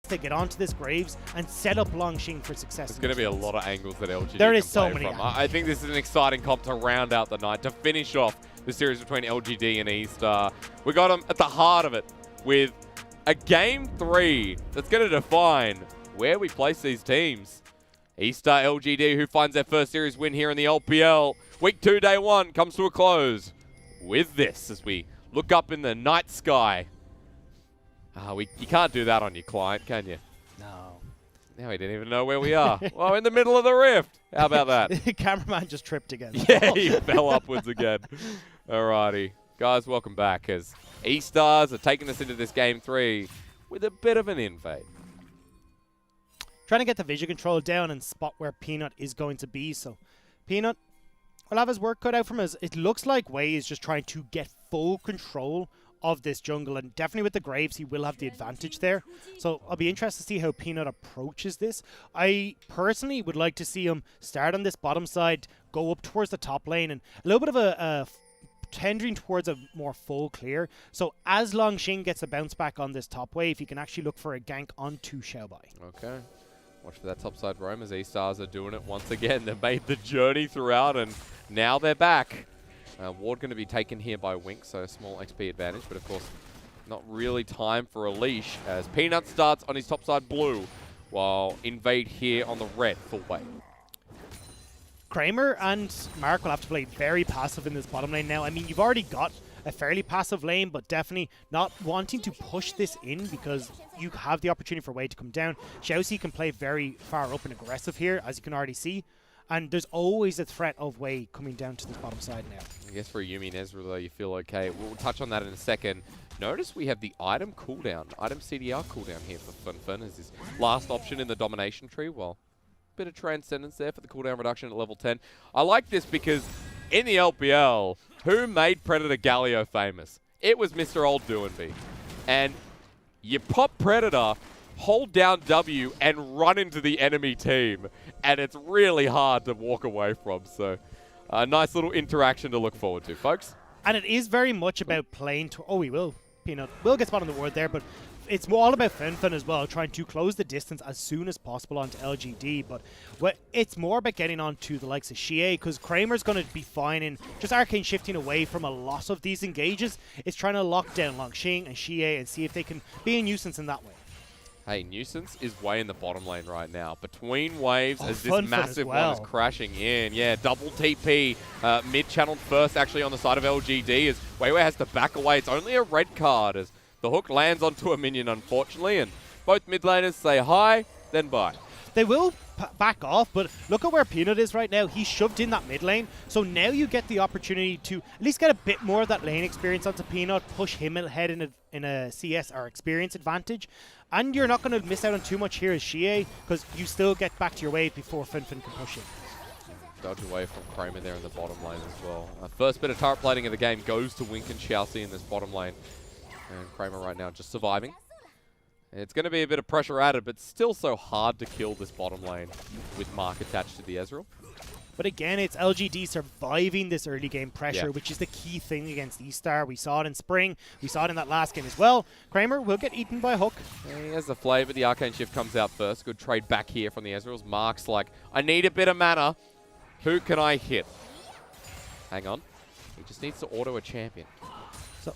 to get onto this Graves and set up Langx for success. There's going to be a lot of angles that LGD There is can so play many from. I think this is an exciting comp to round out the night, to finish off the series between LGD and eStar. We got them at the heart of it with a Game 3 that's going to define where we place these teams. eStar LGD, who finds their first series win here in the LPL. Week 2, Day 1 comes to a close with this as we look up in the night sky. You can't do that on your client, can you? No. Now we didn't even know where we are. Well, in the middle of the rift. How about that? The cameraman just tripped again. Yeah, he fell upwards again. Alrighty. Guys, welcome back as eStars are taking us into this Game 3 with a bit of an invade. Trying to get the vision control down and spot where Peanut is going to be. So Peanut will have his work cut out from us. It looks like Wei is just trying to get full control of this jungle, and definitely with the Graves he will have the advantage there. So I'll be interested to see how Peanut approaches this. I personally would like to see him start on this bottom side, go up towards the top lane, and a little bit of a tendering towards a more full clear. So as Langx gets a bounce back on this top wave, he can actually look for a gank onto Xiaobai. Okay. Watch for that topside roam as eStars are doing it once again. They've made the journey throughout and now they're back. Ward going to be taken here by Wink, so a small XP advantage, but of course not really time for a leash as Peanut starts on his topside blue while Invade here on the red full way. Kramer and Mark will have to play very passive in this bottom lane now. I mean, you've already got a fairly passive lane, but definitely not wanting to push this in because you have the opportunity for Wei to come down. Xiaobai can play very far up and aggressive here, as you can already see. And there's always a threat of Wei coming down to this bottom side now. I guess for Yuumi and Ezreal, though, you feel okay. We'll touch on that in a second. Notice we have the item cooldown, item CDR cooldown here for Fenfen as his last option in the domination tree. Well, bit of transcendence there for the cooldown reduction at level 10. I like this because in the LPL, who made Predator Galio famous? It was Mr. Old Doinby. And you pop Predator, hold down W, and run into the enemy team. And it's really hard to walk away from. So a nice little interaction to look forward to, folks. And it is very much about playing to... Oh, he will. Peanut will get spot on the word there, but it's all about Fenfen as well, trying to close the distance as soon as possible onto LGD. But it's more about getting onto the likes of xiye, because Kramer's going to be fine in just arcane shifting away from a lot of these engages. It's trying to lock down Langx and xiye and see if they can be a nuisance in that way. Hey, Nuisance is way in the bottom lane right now. Between waves as this Fenfen massive well. one is crashing in. Yeah, double TP. Mid-channeled first actually on the side of LGD as Weiwei has to back away. It's only a red card as the hook lands onto a minion, unfortunately. And both mid laners say hi, then bye. They will back off, but look at where Peanut is right now. He's shoved in that mid lane. So now you get the opportunity to at least get a bit more of that lane experience onto Peanut, push him ahead in a CS or experience advantage. And you're not going to miss out on too much here as xiye, because you still get back to your wave before Fenfen can push it. Dodge away from Kramer there in the bottom lane as well. First bit of turret plating of the game goes to Wink and Xiaobai in this bottom lane. And Kramer right now just surviving. It's going to be a bit of pressure added, but still so hard to kill this bottom lane with Mark attached to the Ezreal. But again, it's LGD surviving this early game pressure, Yeah. which is the key thing against eStar. We saw it in spring. We saw it in that last game as well. Kramer will get eaten by a hook. Yeah, he has the flavor. The Arcane Shift comes out first. Good trade back here from the Ezreals. Mark's like, I need a bit of mana. Who can I hit? Hang on. He just needs to auto a champion. So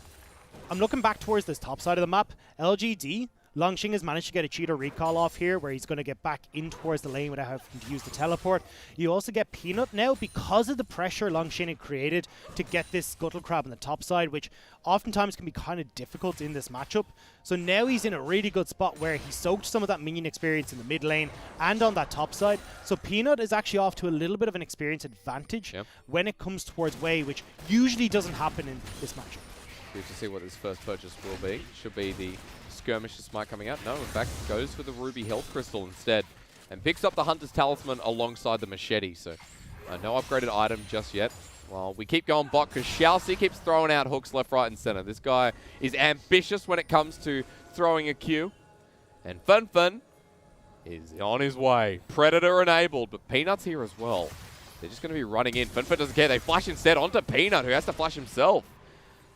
I'm looking back towards this top side of the map. LGD, Langx has managed to get a cheater recall off here where he's going to get back in towards the lane without having to use the teleport. You also get Peanut now because of the pressure Langx had created to get this Scuttle Crab on the top side, which oftentimes can be kind of difficult in this matchup. So now he's in a really good spot where he soaked some of that minion experience in the mid lane and on that top side. So Peanut is actually off to a little bit of an experience advantage when it comes towards Wei, which usually doesn't happen in this matchup. Good to see what his first purchase will be. Should be the Skirmisher Smite coming out. No, in fact, goes for the Ruby Health Crystal instead. And picks up the Hunter's Talisman alongside the Machete. So, no upgraded item just yet. Well, we keep going bot because Xiaobai keeps throwing out hooks left, right, and center. This guy is ambitious when it comes to throwing a Q. And Fenfen is on his way. Predator enabled, but Peanut's here as well. They're just going to be running in. Fenfen doesn't care. They flash instead onto Peanut, who has to flash himself.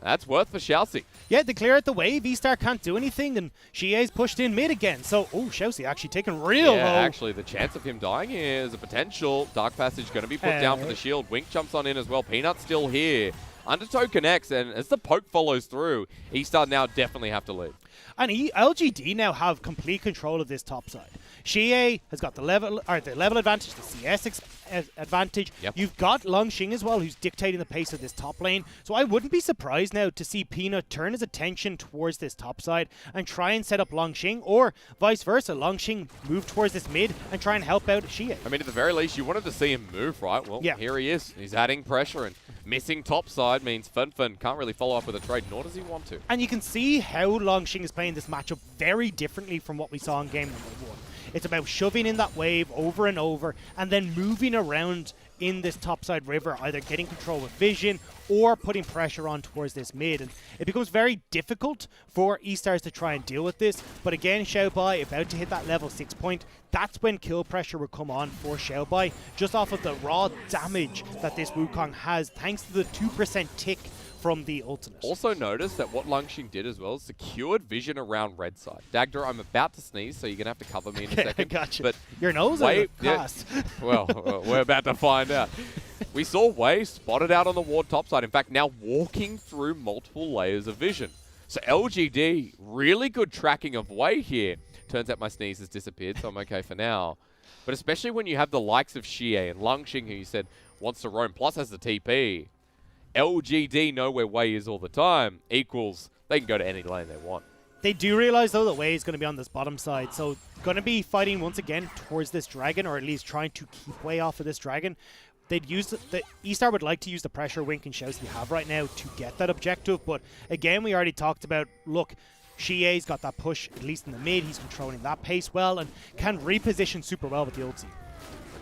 That's worth for Xiaobai. Yeah, they clear out the wave. eStar can't do anything, and xiye's pushed in mid again. So, oh, Xiaobai actually taken real low. Actually, the chance of him dying here is a potential. Dark Passage going to be put down for the shield. Wink jumps on in as well. Peanut's still here. Undertow connects, and as the poke follows through, eStar now definitely have to lead. And LGD now have complete control of this top side. Xiye has got the level advantage, the CS advantage. Yep. You've got Langx as well, who's dictating the pace of this top lane. So I wouldn't be surprised now to see Peanut turn his attention towards this top side and try and set up Langx, or vice versa, Langx move towards this mid and try and help out Xiye. I mean, at the very least, you wanted to see him move, right? Well, yeah. Here he is. He's adding pressure, and missing top side means Fenfen can't really follow up with a trade, nor does he want to. And you can see how Langx is playing this matchup very differently from what we saw in game number 1. It's about shoving in that wave over and over and then moving around in this topside river, either getting control with vision or putting pressure on towards this mid. And it becomes very difficult for eStars to try and deal with this. But again, Xiaobai about to hit that level 6 point. That's when kill pressure will come on for Xiaobai, just off of the raw damage that this Wukong has, thanks to the 2% tick from the ultimate. Also notice that what Langx did as well is secured vision around red side. Dagda, I'm about to sneeze, so you're going to have to cover me in a second. Gotcha. But your nose or cast? Yeah. Well, we're about to find out. We saw Wei spotted out on the ward topside. In fact, now walking through multiple layers of vision. So LGD, really good tracking of Wei here. Turns out my sneeze has disappeared, so I'm okay for now. But especially when you have the likes of xiye and Langx, who you said wants to roam, plus has the TP. LGD know where Wei is all the time, equals they can go to any lane they want. They do realize, though, that Wei is going to be on this bottom side, so going to be fighting once again towards this dragon, or at least trying to keep Wei off of this dragon. They'd use the eStar would like to use the pressure Wink and Xiaobai they have right now to get that objective, but again, we already talked about, look, xiye's got that push, at least in the mid, he's controlling that pace well, and can reposition super well with the ulti.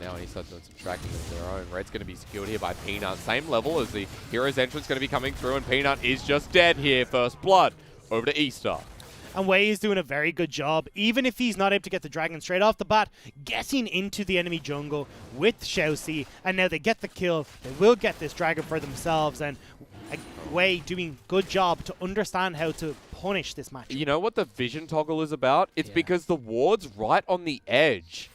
Now he starts doing some tracking of their own. Red's going to be secured here by Peanut. Same level as the Hero's Entrance going to be coming through, and Peanut is just dead here. First blood over to eStar. And Wei is doing a very good job, even if he's not able to get the dragon straight off the bat, getting into the enemy jungle with Xiaobai, and now they get the kill. They will get this dragon for themselves, and Wei doing good job to understand how to punish this match. You know what the vision toggle is about? It's because the ward's right on the edge.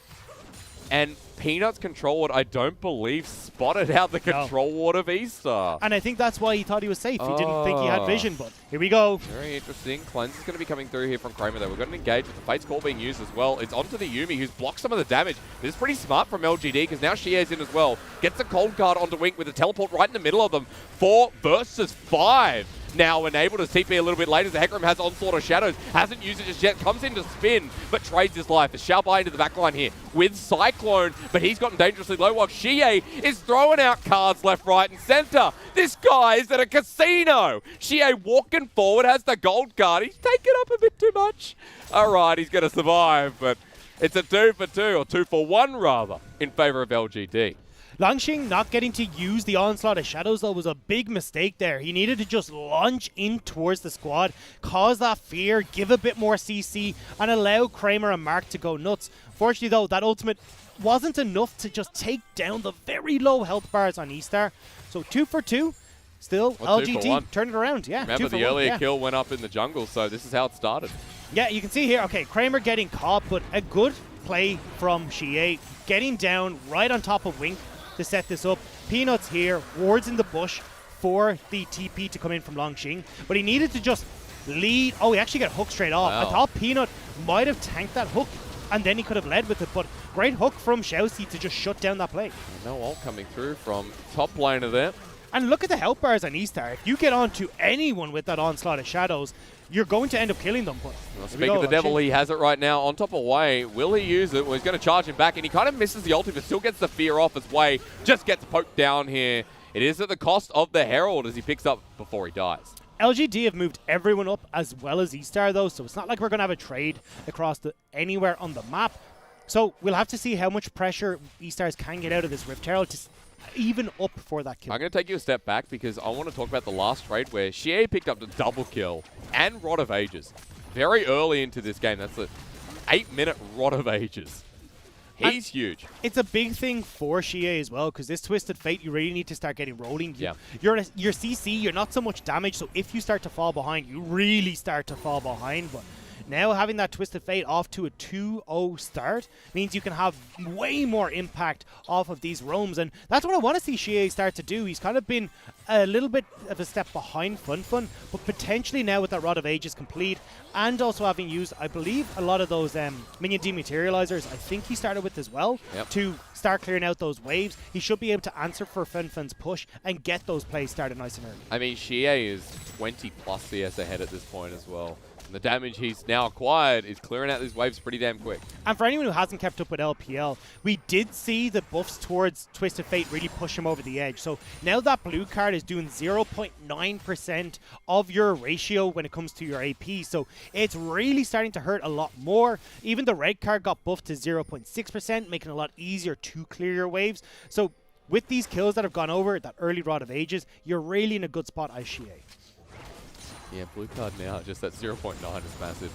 And Peanut's control ward, I don't believe, spotted out the control ward of eStar. And I think that's why he thought he was safe. He didn't think he had vision, but here we go. Very interesting. Cleanse is going to be coming through here from Kramer, though. We're going to engage with the Fate's Call being used as well. It's onto the Yuumi, who's blocked some of the damage. This is pretty smart from LGD, because now xiye's in as well. Gets the cold card onto Wink with a teleport right in the middle of them. 4 versus 5. Now enabled to TP a little bit later. The Hecarim has Onslaught of Shadows. Hasn't used it just yet. Comes in to spin, but trades his life. As Xiaobai into the backline here with Cyclone, but he's gotten dangerously low while xiye is throwing out cards left, right, and center. This guy is at a casino. xiye walking forward, has the gold card. He's taken up a bit too much. All right, he's going to survive, but it's a 2 for 2, or 2 for 1 rather, in favor of LGD. Langx not getting to use the Onslaught of Shadows, though, was a big mistake there. He needed to just launch in towards the squad, cause that fear, give a bit more CC, and allow Kramer and Mark to go nuts. Fortunately, though, that ultimate wasn't enough to just take down the very low health bars on eStar. So 2 for 2. Still, well, LGD turned it around. Yeah, remember, the earlier kill went up in the jungle, so this is how it started. Yeah, you can see here, okay, Kramer getting caught, but a good play from xiye, getting down right on top of Wink to set this up. Peanut's here, wards in the bush for the TP to come in from Langx, but he needed to just lead. Oh, he actually got hooked straight off. Wow. I thought Peanut might have tanked that hook, and then he could have led with it, but great hook from Xiaobai to just shut down that play. No ult coming through from top laner there. And look at the health bars on eStar. If you get onto anyone with that Onslaught of Shadows, you're going to end up killing them. But well, speaking of the devil, he has it right now on top of Wei. Will he use it? Well, he's going to charge him back, and he kind of misses the ulti, but still gets the fear off as Wei just gets poked down here. It is at the cost of the Herald as he picks up before he dies. LGD have moved everyone up as well as eStar, though, so it's not like we're going to have a trade across anywhere on the map. So we'll have to see how much pressure eStars can get out of this Rift Herald to even up for that kill. I'm going to take you a step back because I want to talk about the last trade where xiye picked up the double kill and Rod of Ages very early into this game. That's an 8-minute Rod of Ages. He's huge. It's a big thing for xiye as well, because this Twisted Fate, you really need to start getting rolling. Yeah. Your CC, you're not so much damage, so if you start to fall behind, you really start to fall behind. But now having that Twisted Fate off to a 2-0 start means you can have way more impact off of these roams, and that's what I want to see xiye start to do. He's kind of been a little bit of a step behind Fenfen, but potentially now with that Rod of Ages complete, and also having used, I believe, a lot of those minion dematerializers, I think he started with as well, to start clearing out those waves. He should be able to answer for Fenfen's push and get those plays started nice and early. I mean, xiye is 20 plus CS ahead at this point as well. And the damage he's now acquired is clearing out these waves pretty damn quick. And for anyone who hasn't kept up with LPL, we did see the buffs towards Twisted Fate really push him over the edge. So now that blue card is doing 0.9% of your ratio when it comes to your AP. So it's really starting to hurt a lot more. Even the red card got buffed to 0.6%, making it a lot easier to clear your waves. So with these kills that have gone over, that early Rod of Ages, you're really in a good spot as xiye. Yeah, blue card now, just that 0.9 is massive.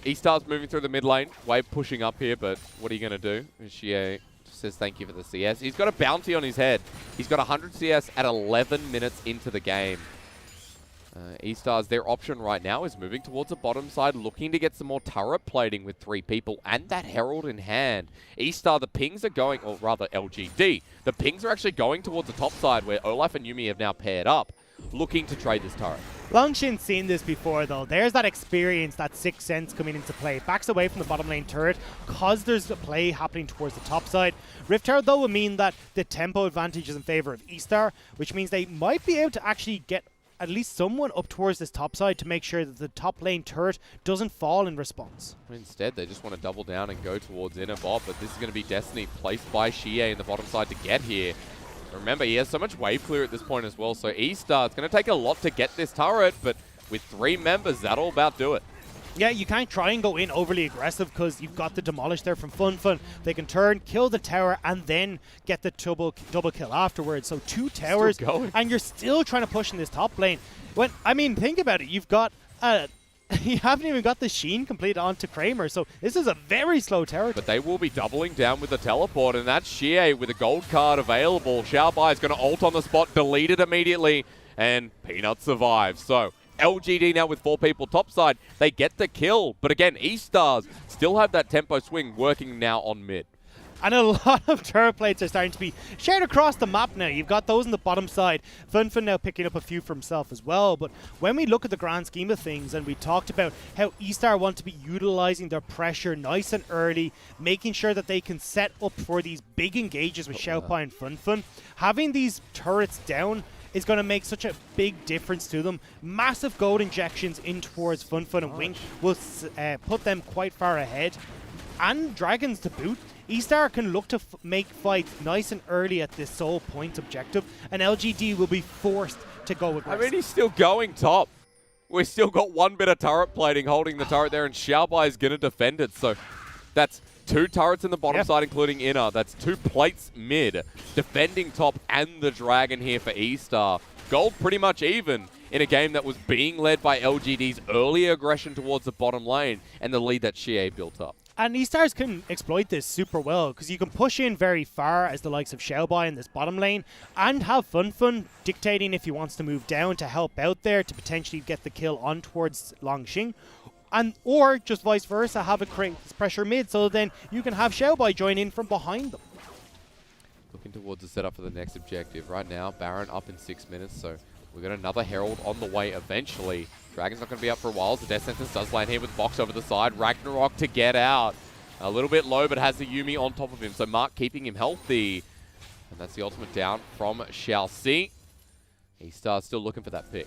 eStar's moving through the mid lane. Wave pushing up here, but what are you going to do? xiye says thank you for the CS. He's got a bounty on his head. He's got 100 CS at 11 minutes into the game. eStar's, their option right now is moving towards the bottom side, looking to get some more turret plating with 3 people and that Herald in hand. eStar, the pings are going, or rather LGD, the pings are actually going towards the top side where Olaf and Yuumi have now paired up, looking to trade this turret. Longshin's seen this before though. There's that experience, that sixth sense coming into play. Backs away from the bottom lane turret because there's a play happening towards the top side. Rift Herald though will mean that the tempo advantage is in favor of eStar, which means they might be able to actually get at least someone up towards this top side to make sure that the top lane turret doesn't fall in response. Instead, they just want to double down and go towards inner bot, but this is going to be Destiny placed by xiye in the bottom side to get here. Remember, he has so much wave clear at this point as well, so eStar, it's going to take a lot to get this turret, but with 3 members, that'll about do it. Yeah, you can't try and go in overly aggressive because you've got the demolish there from Fenfen. They can turn, kill the tower, and then get the double kill afterwards. So 2 towers, and you're still trying to push in this top lane. I mean, think about it. You've got you haven't even got the Sheen complete onto Kramer, so this is a very slow tower. But they will be doubling down with the teleport, and that's xiye with a gold card available. Xiaobai is going to ult on the spot, delete it immediately, and Peanut survives. So LGD now with 4 people topside, they get the kill. But again, eStars still have that tempo swing working now on mid. And a lot of turret plates are starting to be shared across the map now. You've got those on the bottom side. Fenfen now picking up a few for himself as well. But when we look at the grand scheme of things, and we talked about how eStar want to be utilizing their pressure nice and early, making sure that they can set up for these big engages with Xiaobai and Fenfen, having these turrets down is going to make such a big difference to them. Massive gold injections in towards Fenfen and Wink will put them quite far ahead. And Dragons to boot. eStar can look to make fights nice and early at this sole point objective, and LGD will be forced to go aggressive. I mean, he's still going top. We've still got 1 bit of turret plating holding the turret there, and Xiaobai is going to defend it. So that's 2 turrets in the bottom side, including inner. That's 2 plates mid, defending top and the dragon here for eStar. Gold pretty much even in a game that was being led by LGD's early aggression towards the bottom lane and the lead that xiye built up. And eStars can exploit this super well because you can push in very far as the likes of Xiaobai in this bottom lane and have Fenfen dictating if he wants to move down to help out there to potentially get the kill on towards Langx. Or just vice versa, have it create pressure mid so then you can have Xiaobai join in from behind them. Looking towards the setup for the next objective. Right now, Baron up in 6 minutes, so we've got another Herald on the way eventually. Dragon's not going to be up for a while. The Death Sentence does land here with Box over the side. Ragnarok to get out. A little bit low, but has the Yuumi on top of him. So Mark keeping him healthy. And that's the ultimate down from Xiaobai. eStar still looking for that pick.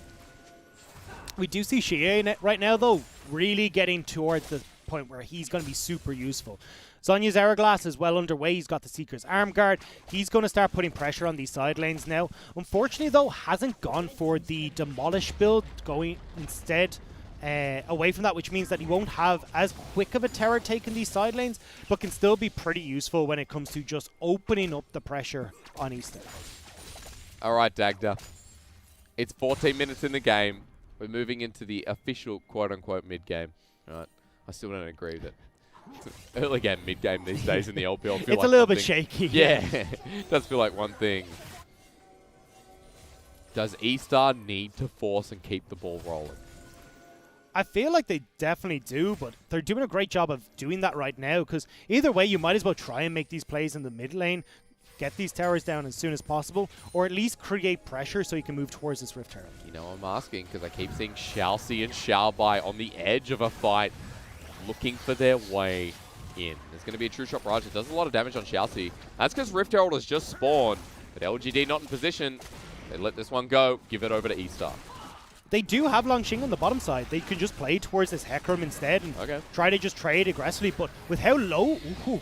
We do see xiye right now, though, really getting towards the point where he's going to be super useful. Zhonya's Hourglass is well underway. He's got the Seeker's Arm Guard. He's going to start putting pressure on these side lanes now. Unfortunately, though, hasn't gone for the Demolish build, going instead away from that, which means that he won't have as quick of a terror taking these side lanes, but can still be pretty useful when it comes to just opening up the pressure on eStar. All right, Dagda. It's 14 minutes in the game. We're moving into the official quote-unquote mid-game. All right. I still don't agree with it. Early game, mid game these days in the LPL feel It's like a little bit thing. shaky. Yeah, does feel like one thing. Does eStar need to force and keep the ball rolling? I feel like they definitely do, but they're doing a great job of doing that right now, because either way, you might as well try and make these plays in the mid lane, get these towers down as soon as possible, or at least create pressure so you can move towards this Rift Herald. You know, I'm asking because I keep seeing Xiaoci and Xiaobai on the edge of a fight, looking for their way in. There's going to be a true shot barrage. It does a lot of damage on Xiaoci. That's because Rift Herald has just spawned, but LGD not in position. They let this one go, give it over to eStar. They do have Langx on the bottom side. They can just play towards this Hecarim instead and try to just trade aggressively, but with how low... Ooh.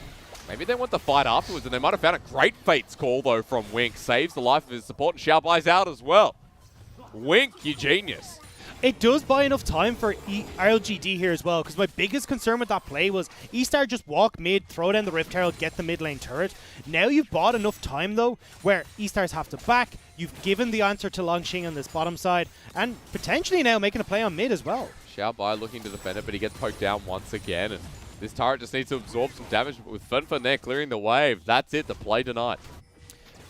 Maybe they want the fight afterwards, and they might have found a great Fate's Call, though, from Wink. Saves the life of his support, and Xiaobai's out as well. Wink, you genius. It does buy enough time for LGD here as well, because my biggest concern with that play was eStar just walk mid, throw down the Rift Herald, get the mid lane turret. Now you've bought enough time, though, where eStars have to back. You've given the answer to Langx on this bottom side, and potentially now making a play on mid as well. Xiaobai looking to defend it, but he gets poked down once again, and this turret just needs to absorb some damage, but with Fenfen there clearing the wave, that's it, the play tonight.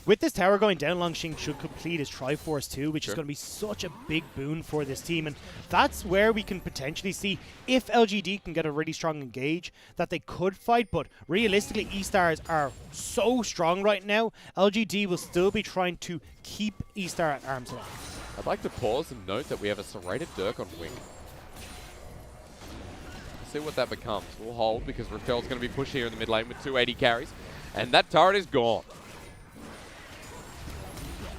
With this tower going down, Langx should complete his Triforce too, which is going to be such a big boon for this team. And that's where we can potentially see, if LGD can get a really strong engage, that they could fight. But realistically, eStars are so strong right now, LGD will still be trying to keep eStar at arm's length. I'd like to pause and note that we have a serrated Dirk on Wing. See what that becomes. We'll hold because Rift Herald's going to be pushed here in the mid lane with 280 carries. And that turret is gone.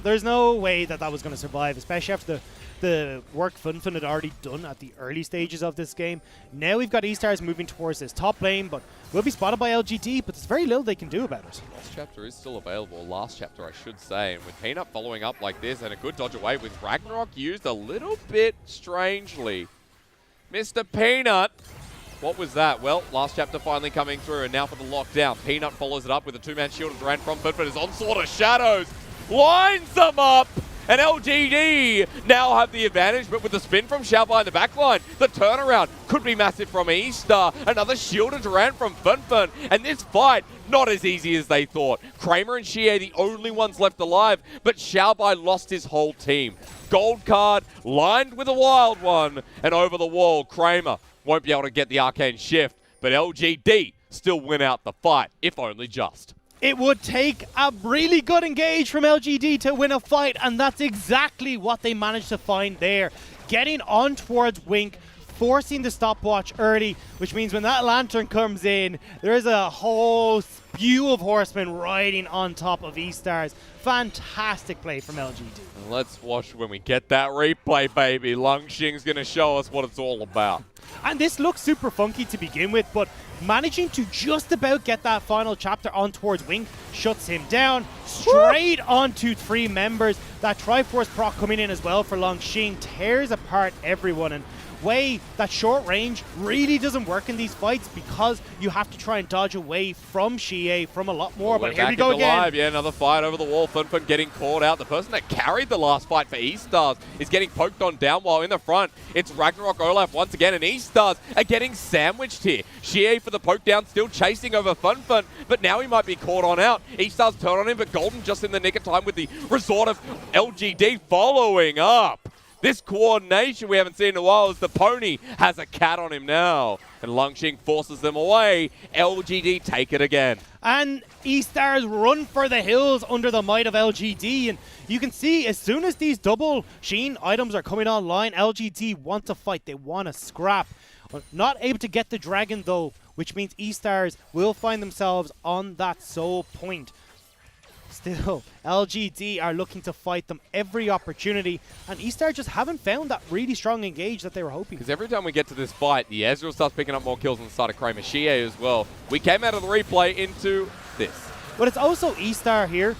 There's no way that that was going to survive, especially after the work Fenfen had already done at the early stages of this game. Now we've got eStars moving towards this top lane, but will be spotted by LGD, but there's very little they can do about it. Last chapter is still available, last chapter I should say, and with Peanut following up like this and a good dodge away with Ragnarok used a little bit strangely. Mr. Peanut, what was that? Well, last chapter finally coming through, and now for the lockdown. Peanut follows it up with a two-man shield of Duran from Fenfen. His onslaught of shadows lines them up, and LGD now have the advantage, but with the spin from Xiaobai in the backline, the turnaround could be massive from eStar. Another shield of Duran from Fenfen, and this fight, not as easy as they thought. Kramer and xiye the only ones left alive, but Xiaobai lost his whole team. Gold card, lined with a wild one, and over the wall, Kramer won't be able to get the arcane shift, but LGD still win out the fight, if only just. It would take a really good engage from LGD to win a fight, and that's exactly what they managed to find there. Getting on towards Wink, forcing the stopwatch early, which means when that lantern comes in, there's a whole spew of horsemen riding on top of eStars. Fantastic play from LGD. And let's watch when we get that replay, baby. Langxing's going to show us what it's all about. And this looks super funky to begin with, but managing to just about get that final chapter on towards Wink shuts him down. Straight onto three members. That Triforce proc coming in as well for Langx tears apart everyone. And way that short range really doesn't work in these fights because you have to try and dodge away from xiye from a lot more. But here we go again. Live. Yeah, another fight over the wall. Fenfen getting caught out. The person that carried the last fight for eStars is getting poked on down while in the front. It's Ragnarok Olaf once again, and eStars are getting sandwiched here. xiye for the poke down, still chasing over Fenfen, but now he might be caught on out. eStars turn on him, but Golden just in the nick of time with the resort of LGD following up. This coordination we haven't seen in a while as the pony has a cat on him now. And Langx forces them away. LGD take it again. And eStars run for the hills under the might of LGD. And you can see as soon as these double Sheen items are coming online, LGD want to fight. They want to scrap. Not able to get the dragon though, which means eStars will find themselves on that soul point. Still, LGD are looking to fight them every opportunity, and eStar just haven't found that really strong engage that they were hoping. Because every time we get to this fight, the Ezreal starts picking up more kills on the side of Kramer. xiye as well. We came out of the replay into this. But it's also eStar here,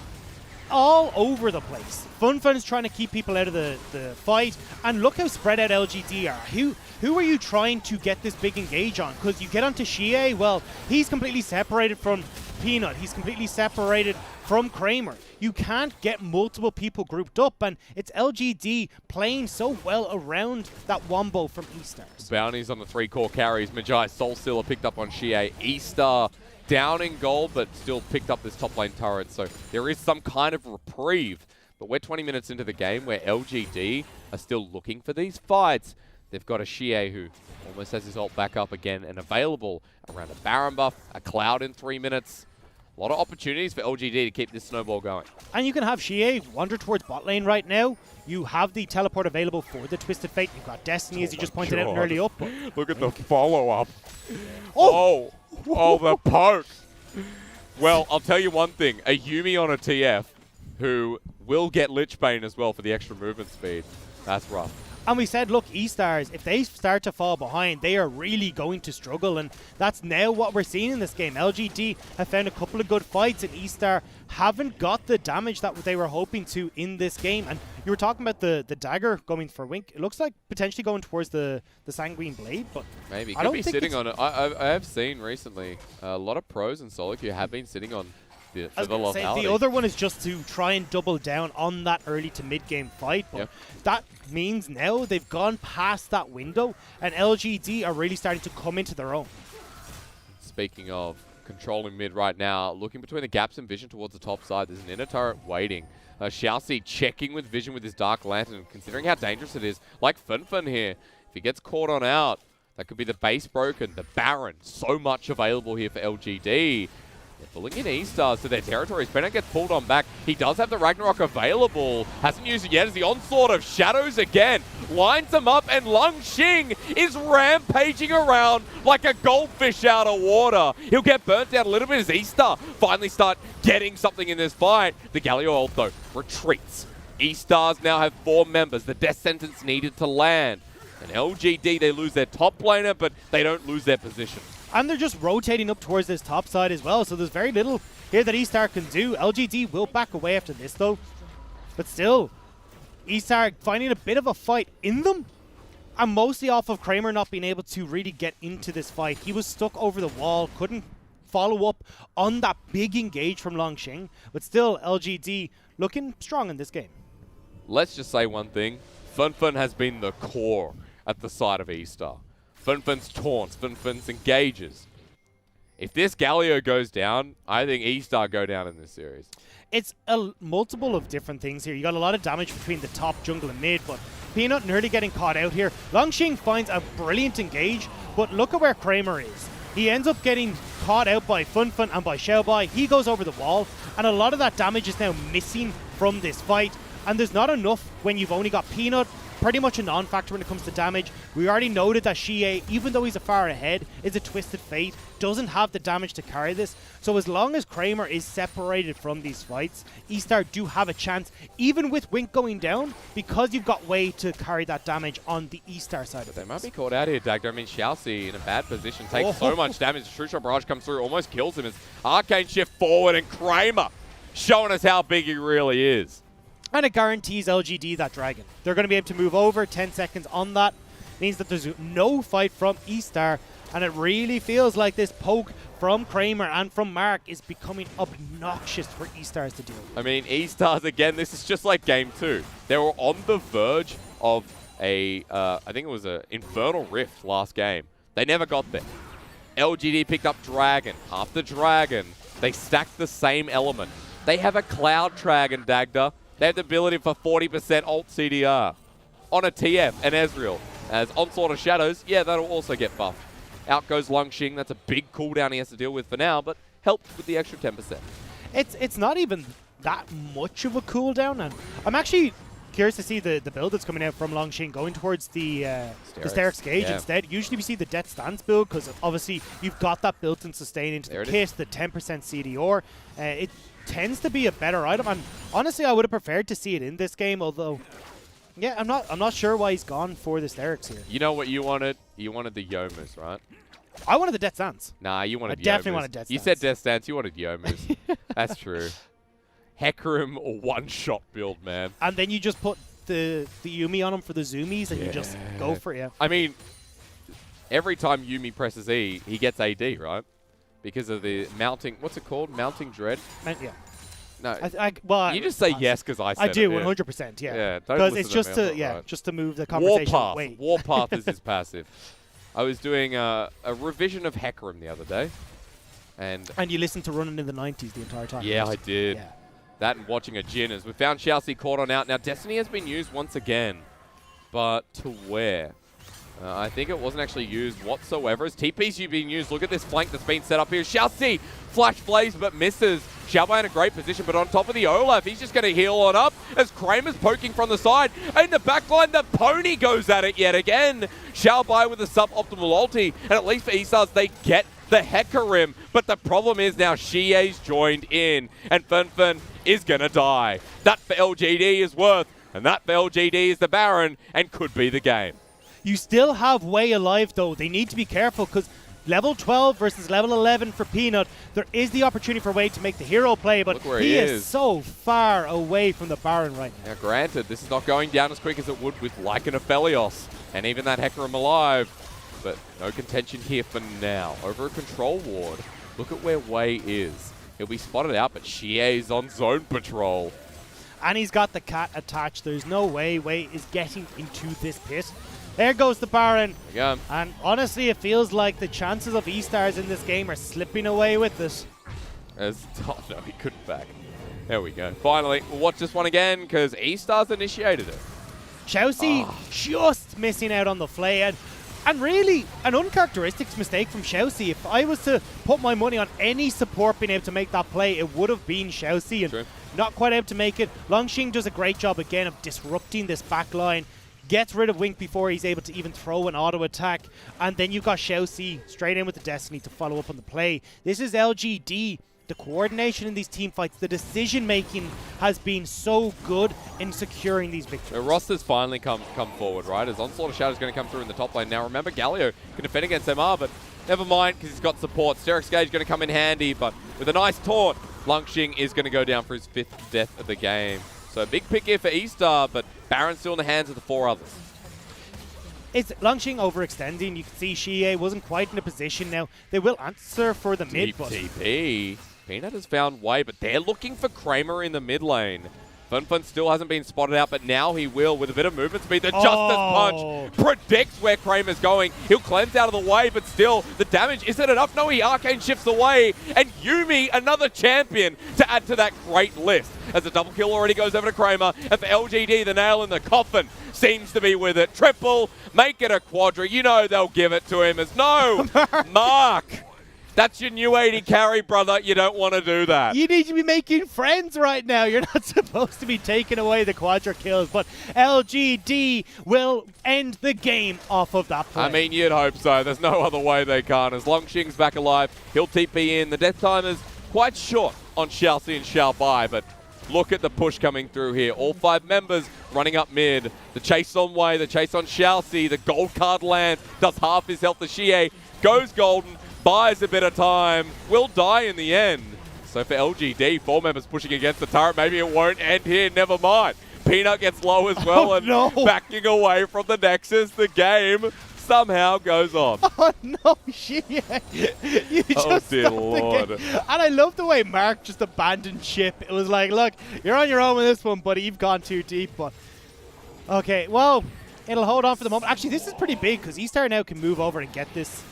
all over the place. Fenfen is trying to keep people out of the fight, and look how spread out LGD are. Who are you trying to get this big engage on? Because you get onto xiye, well, he's completely separated from Peanut. He's completely separated from Kramer. You can't get multiple people grouped up, and it's LGD playing so well around that wombo from eStars. Bounties on the 3 core carries. Magi, Soulstealer picked up on xiye. eStar down in gold, but still picked up this top lane turret. So there is some kind of reprieve. But we're 20 minutes into the game where LGD are still looking for these fights. They've got a xiye who almost has his ult back up again and available around a Baron buff, a Cloud in 3 minutes. A lot of opportunities for LGD to keep this snowball going. And you can have xiye wander towards bot lane right now. You have the teleport available for the Twisted Fate. You've got Destiny, as you just pointed out in early up. Look at the follow-up. Oh, the poke. Well, I'll tell you one thing. A Yuumi on a TF who will get Lichbane as well for the extra movement speed. That's rough. And we said, look, eStars, if they start to fall behind, they are really going to struggle. And that's now what we're seeing in this game. LGD have found a couple of good fights, and eStar haven't got the damage that they were hoping to in this game. And you were talking about the dagger going for Wink. It looks like potentially going towards the Sanguine Blade, but maybe. Could be sitting on it. I have seen recently a lot of pros in solo queue have been sitting on the other one is just to try and double down on that early to mid-game fight, but that means now they've gone past that window, and LGD are really starting to come into their own. Speaking of controlling mid right now, looking between the gaps in vision towards the top side, there's an inner turret waiting. Xiaobai checking with vision with his Dark Lantern, considering how dangerous it is. Like Fenfen here, if he gets caught on out, that could be the base broken, the Baron. So much available here for LGD. They're pulling in eStars to their territories. Brenner gets pulled on back. He does have the Ragnarok available. Hasn't used it yet as the onslaught of shadows again. Lines them up, and Langx is rampaging around like a goldfish out of water. He'll get burnt out a little bit as eStar finally start getting something in this fight. The Galio ult, though, retreats. eStars now have 4 members. The death sentence needed to land. And LGD, they lose their top laner, but they don't lose their position. And they're just rotating up towards this top side as well, so there's very little here that eStar can do. LGD will back away after this, though. But still, eStar finding a bit of a fight in them, and mostly off of Kramer not being able to really get into this fight. He was stuck over the wall, couldn't follow up on that big engage from Langx, but still, LGD looking strong in this game. Let's just say one thing. Fenfen has been the core at the side of eStar. Fenfen's taunts, Fenfen's engages. If this Galio goes down, I think eStar go down in this series. It's a multiple of different things here. You got a lot of damage between the top, jungle, and mid, but Peanut nearly getting caught out here. Langx finds a brilliant engage, but look at where Kramer is. He ends up getting caught out by Fenfen and by Xiaobai. He goes over the wall, and a lot of that damage is now missing from this fight. And there's not enough when you've only got Peanut, pretty much a non-factor when it comes to damage. We already noted that xiye, even though he's a far ahead, is a Twisted Fate, doesn't have the damage to carry this. So as long as Kramer is separated from these fights, eStar do have a chance, even with Wink going down, because you've got way to carry that damage on the eStar side of things. They might be caught out here, Dagda. I mean, Xiaobai in a bad position, takes so much damage. True Shot Barrage comes through, almost kills him as Arcane shift forward, and Kramer showing us how big he really is. And it guarantees LGD that dragon. They're going to be able to move over 10 seconds on that. Means that there's no fight from eStar. And it really feels like this poke from Kramer and from Mark is becoming obnoxious for eStars to deal with. I mean, eStars, again, this is just like Game 2. They were on the verge of I think it was an Infernal Rift last game. They never got there. LGD picked up Dragon. After Dragon, they stacked the same element. They have a Cloud Dragon, Dagda. They have the ability for 40% ult CDR on a TF and Ezreal. As Onslaught of Shadows, yeah, that'll also get buffed. Out goes Langx. That's a big cooldown he has to deal with for now, but helps with the extra 10%. It's not even that much of a cooldown, and I'm actually curious to see the build that's coming out from Langx going towards the Sterak's Gauge instead. Usually we see the Death Stance build because obviously you've got that built-in sustain into the kit, the 10% CDR. It tends to be a better item, and honestly I would have preferred to see it in this game, although yeah, I'm not sure why he's gone for the Sterak's here. You know what you wanted? You wanted the Yomas, right? I wanted the Death Stance. Nah, you wanted I definitely wanted Death Stance. You said Death Stance, you wanted Yomas. That's true. Hecarim or one-shot build, man. And then you just put the Yuumi on him for the zoomies, and you just go for it. I mean, every time Yuumi presses E, he gets AD, right? because of the mounting, what's it called? Mounting dread? Yeah. No. Well, you just say yes because I said I do, it. 100%, yeah. Yeah, because it's just to, right. just to move the conversation Warpath. away. Warpath is his passive. I was doing a revision of Hecarim the other day. And you listened to Running in the 90s the entire time. Yeah, I did. Yeah. That and watching a Jin as we found Xiaobai caught on out. Now, Destiny has been used once again, but to where? I think it wasn't actually used whatsoever. As TP's being used, look at this flank that's been set up here. Xiaobai, flash blaze, but misses. Xiaobai in a great position, but on top of the Olaf, he's just going to heal on up as Kramer's poking from the side. In the backline, the pony goes at it yet again. Xiaobai with a suboptimal ulti, and at least for eStars, they get the Hecarim. But the problem is now xiye's joined in, and Fenfen is going to die. That for LGD is worth, and that for LGD is the Baron, and could be the game. You still have Wei alive, though. They need to be careful, because level 12 versus level 11 for Peanut, there is the opportunity for Wei to make the hero play, but he is so far away from the Baron right now. Now, granted, this is not going down as quick as it would with like an Aphelios, and even that Hecarim alive, but no contention here for now. Over a control ward, look at where Wei is. He'll be spotted out, but xiye's on zone patrol. And he's got the cat attached. There's no way Wei is getting into this pit. There goes the Baron. Yeah. And honestly, it feels like the chances of eStars in this game are slipping away with this. Oh no, he couldn't back. There we go. Finally, we'll watch this one again because eStars initiated it. Xiaobai just missing out on the flay. And really, an uncharacteristic mistake from Xiaobai. If I was to put my money on any support being able to make that play, it would have been Xiaobai. And True. not quite able to make it. Langx does a great job again of disrupting this back line. Gets rid of Wink before he's able to even throw an auto attack. And then you've got Xiaobai straight in with the Destiny to follow up on the play. This is LGD. The coordination in these team fights, the decision making has been so good in securing these victories. The roster's finally come forward, right? As Onslaught of Shadow is going to come through in the top lane. Now remember, Galio can defend against MR, but never mind because he's got support. Steric's Gage going to come in handy, but with a nice taunt, Langx is going to go down for his 5th death of the game. So a big pick here for eStar, but Baron's still in the hands of the 4 others. It's Langx overextending. You can see xiye wasn't quite in a position now. They will answer for the mid, but TP. Peanut has found Wei, but they're looking for Kramer in the mid lane. Fenfen still hasn't been spotted out, but now he will with a bit of movement speed. The Justice Punch predicts where Kramer's going. He'll cleanse out of the way, but still, the damage isn't enough. No, he arcane shifts away, and Yuumi, another champion, to add to that great list. As the double kill already goes over to Kramer, and for LGD, the nail in the coffin seems to be with it. Triple, make it a quadra. You know they'll give it to him as no, Mark. That's your new 80 carry, brother. You don't want to do that. You need to be making friends right now. You're not supposed to be taking away the quadra kills, but LGD will end the game off of that play. I mean, you'd hope so. There's no other way they can't. As Langxing's back alive, he'll TP in. The death time is quite short on Xiaobai and Xiaobai, but look at the push coming through here. All 5 members running up mid. The chase on Wei, the chase on Xiaobai. The gold card lands, does half his health to xiye, goes golden, buys a bit of time, will die in the end. So for LGD, 4 members pushing against the turret, maybe it won't end here, never mind. Peanut gets low as well backing away from the Nexus. The game somehow goes on. Oh no, xiye. You just dear Lord. And I love the way Mark just abandoned ship. It was like, look, you're on your own with this one, buddy. You've gone too deep. But okay, well, it'll hold on for the moment. Actually, this is pretty big because eStar now can move over and get this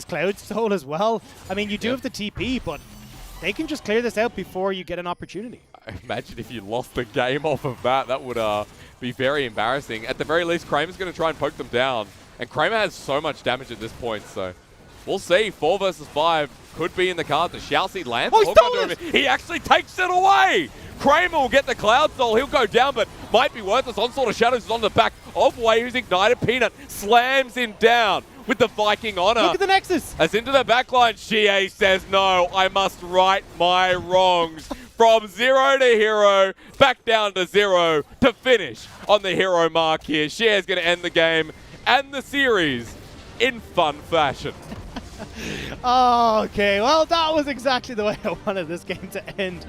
Cloud Soul as well. I mean, you do have the TP, but they can just clear this out before you get an opportunity. Imagine if you lost the game off of that. That would be very embarrassing. At the very least, Kramer's going to try and poke them down. And Kramer has so much damage at this point, so we'll see. 4 versus 5 could be in the cards. The Xiaobai lands. Oh, he actually takes it away. Kramer will get the Cloud Soul. He'll go down, but might be worthless. Onslaught of Shadows is on the back of Wei, who's ignited. Peanut slams him down with the Viking honor. Look at the Nexus. As into the backline, xiye says, no, I must right my wrongs. From 0 to hero, back down to 0 to finish on the hero mark here. xiye's going to end the game and the series in fun fashion. Okay, well, that was exactly the way I wanted this game to end.